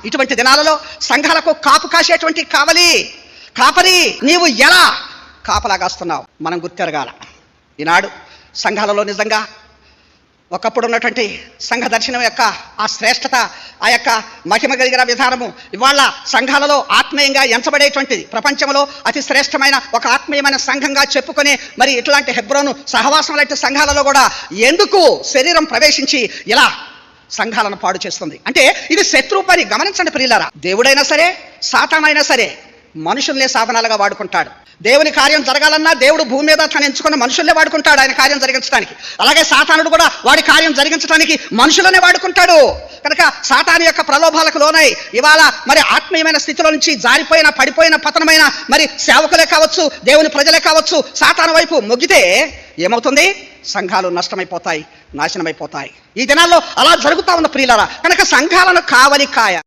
ఇటువంటి దినాలలో సంఘాలకు కాపు కాసేటువంటి కాపరి నీవు ఎలా కాపలాగాస్తున్నావు మనం గుర్తెరగాల. ఈనాడు సంఘాలలో నిజంగా ఒకప్పుడు ఉన్నటువంటి సంఘ దర్శనం యొక్క ఆ శ్రేష్టత, ఆ యొక్క మహిమ కలిగిన విధానము ఇవాళ సంఘాలలో ఆత్మీయంగా ఎంచబడేటువంటిది. ప్రపంచంలో అతి శ్రేష్టమైన ఒక ఆత్మీయమైన సంఘంగా చెప్పుకొని మరి ఇట్లాంటి హెబ్రోను సహవాసం లాంటి సంఘాలలో కూడా ఎందుకు శరీరం ప్రవేశించి ఇలా సంఘాలను పాడు చేస్తుంది అంటే ఇది శత్రువు పని. గమనించండి ప్రియులారా, దేవుడైనా సరే సాతానైనా సరే మనుషుల్నే సాధనాలుగా వాడుకుంటాడు. దేవుని కార్యం జరగాలన్నా దేవుడు భూమి మీద తను ఎంచుకున్న మనుషుల్నే వాడుకుంటాడు ఆయన కార్యం జరిగించడానికి. అలాగే సాతానుడు కూడా వాడి కార్యం జరిగించడానికి మనుషులనే వాడుకుంటాడు. కనుక సాతాను యొక్క ప్రలోభాలకు లోనై ఇవాళ మరి ఆత్మీయమైన స్థితిలో నుంచి జారిపోయిన పడిపోయిన పతనమైన మరి సేవకులే కావచ్చు, దేవుని ప్రజలే కావచ్చు, సాతాను వైపు మొగ్గితే ఏమవుతుంది? సంఘాలు నష్టమైపోతాయి, నాశనమైపోతాయి. ఈ దినాల్లో అలా జరుగుతా ఉన్న ప్రియులారా. కనుక సంఘాలను కావలి కాయ